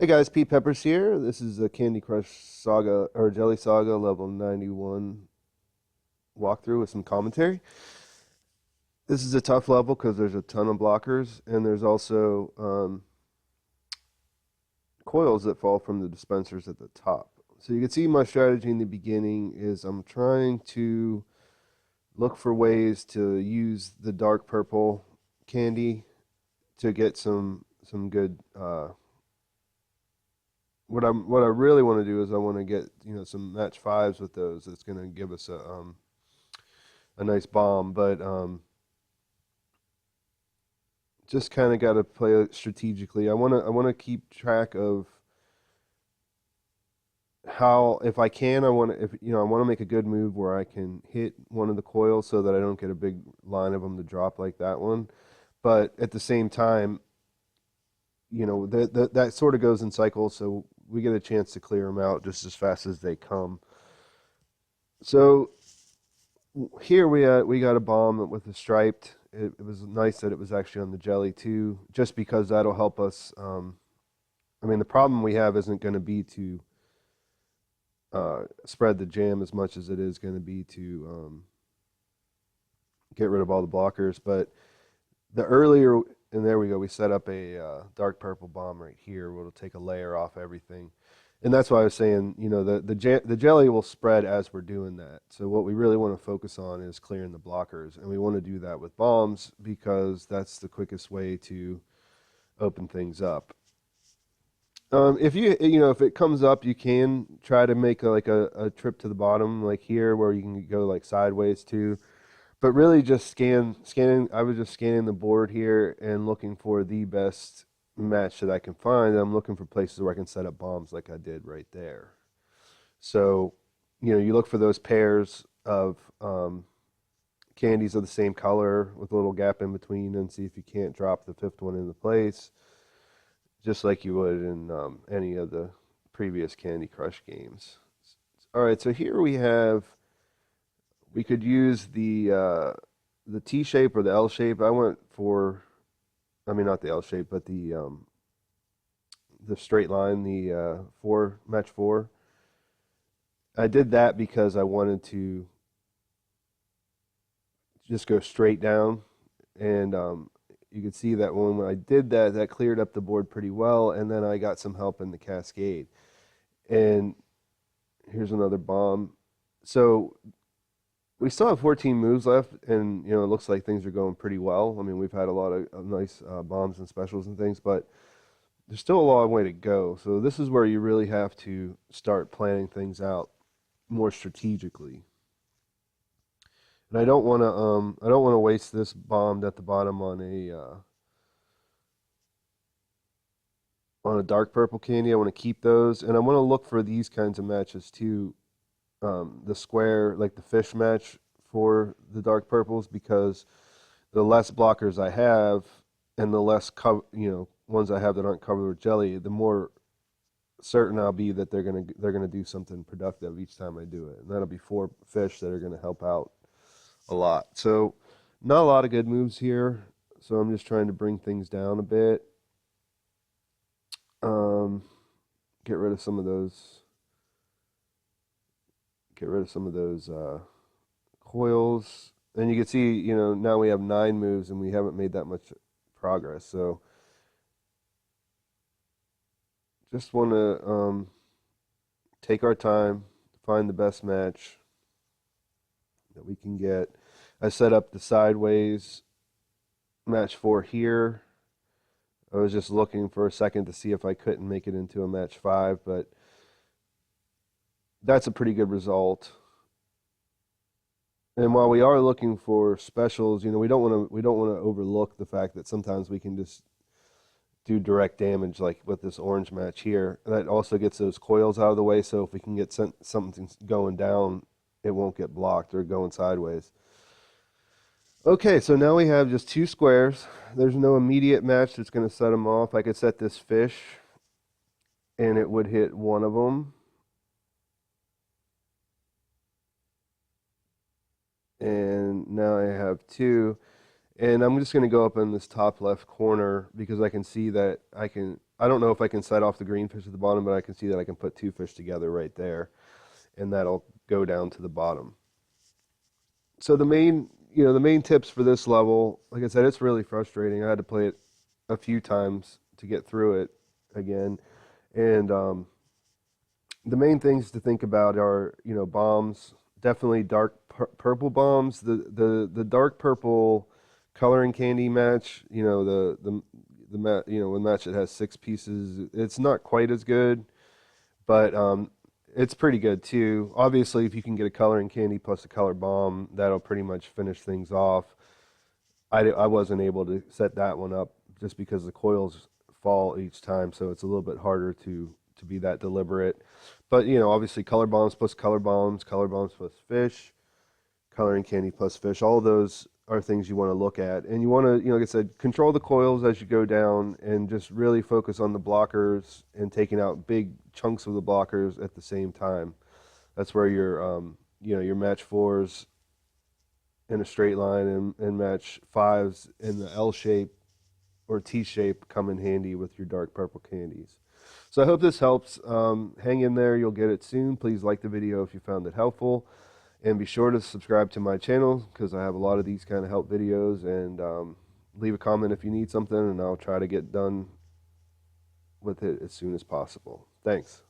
Hey guys, Pete Peppers here. This is a Candy Crush Saga or Jelly Saga level 91 walkthrough with some commentary. This is a tough level because there's a ton of blockers and there's also coils that fall from the dispensers at the top. So you can see my strategy in the beginning is I'm trying to look for ways to use the dark purple candy to get some good what I really want to do is I want to get some match fives with those. That's going to give us a nice bomb, but just kind of got to play it strategically. I want to keep track of how, if I can, I want to, if I want to make a good move where I can hit one of the coils so that I don't get a big line of them to drop like that one. But at the same time, that sort of goes in cycles, so we get a chance to clear them out just as fast as they come. So here we got a bomb with a striped. It was nice that it was actually on the jelly too, just because that'll help us. I mean, the problem we have isn't going to be to spread the jam as much as it is going to be to get rid of all the blockers. But the earlier, and there we go, we set up a dark purple bomb right here where it'll take a layer off everything. And that's why I was saying, the jelly will spread as we're doing that. So what we really want to focus on is clearing the blockers, and we want to do that with bombs because that's the quickest way to open things up. If if it comes up, you can try to make a trip to the bottom, like here, where you can go like sideways too. But really, just scanning. I was just scanning the board here and looking for the best match that I can find. I'm looking for places where I can set up bombs, like I did right there. So, you look for those pairs of candies of the same color with a little gap in between, and see if you can't drop the fifth one into place, just like you would in any of the previous Candy Crush games. All right, so here we could use the T shape or the L shape. I went for, I mean, not the L shape, but the straight line, the four match four. I did that because I wanted to just go straight down, and you could see that when I did that, that cleared up the board pretty well, and then I got some help in the cascade. And here's another bomb. So we still have 14 moves left, and it looks like things are going pretty well. I mean, we've had a lot of nice bombs and specials and things, but there's still a long way to go. So this is where you really have to start planning things out more strategically. And I don't want to waste this bomb at the bottom on a dark purple candy. I want to keep those, and I want to look for these kinds of matches too. The square, like the fish match for the dark purples, because the less blockers I have and the less ones I have that aren't covered with jelly, the more certain I'll be that they're gonna do something productive each time I do it, and that'll be four fish that are gonna help out a lot. So not a lot of good moves here. So I'm just trying to bring things down a bit. Um, get rid of some of those. Get rid of some of those coils. And you can see, now we have 9 moves and we haven't made that much progress. So just want to take our time, find the best match that we can get. I set up the sideways match 4 here. I was just looking for a second to see if I couldn't make it into a match 5, but that's a pretty good result. And while we are looking for specials, we don't want to overlook the fact that sometimes we can just do direct damage, like with this orange match here. That also gets those coils out of the way, so if we can get something going down, it won't get blocked or going sideways. Okay, so now we have just 2 squares. There's no immediate match that's going to set them off. I could set this fish, and it would hit one of them. And now I have 2. And I'm just going to go up in this top left corner because I can see that I don't know if I can set off the green fish at the bottom, but I can see that I can put two fish together right there, and that'll go down to the bottom. So the main tips for this level, like I said, it's really frustrating. I had to play it a few times to get through it again, and the main things to think about are, bombs, definitely dark purple bombs. The dark purple coloring candy match, one match that has 6 pieces. It's not quite as good, but it's pretty good too. Obviously, if you can get a coloring candy plus a color bomb, that'll pretty much finish things off. I wasn't able to set that one up just because the coils fall each time, so it's a little bit harder to be that deliberate. But obviously, color bombs plus fish, coloring candy plus fish, all of those are things you want to look at, and you want to, like I said, control the coils as you go down, and just really focus on the blockers and taking out big chunks of the blockers at the same time. That's where your match fours in a straight line and match fives in the L shape or T shape come in handy with your dark purple candies. So I hope this helps. Hang in there, you'll get it soon. Please like the video if you found it helpful, and be sure to subscribe to my channel because I have a lot of these kind of help videos, and leave a comment if you need something, and I'll try to get done with it as soon as possible. Thanks.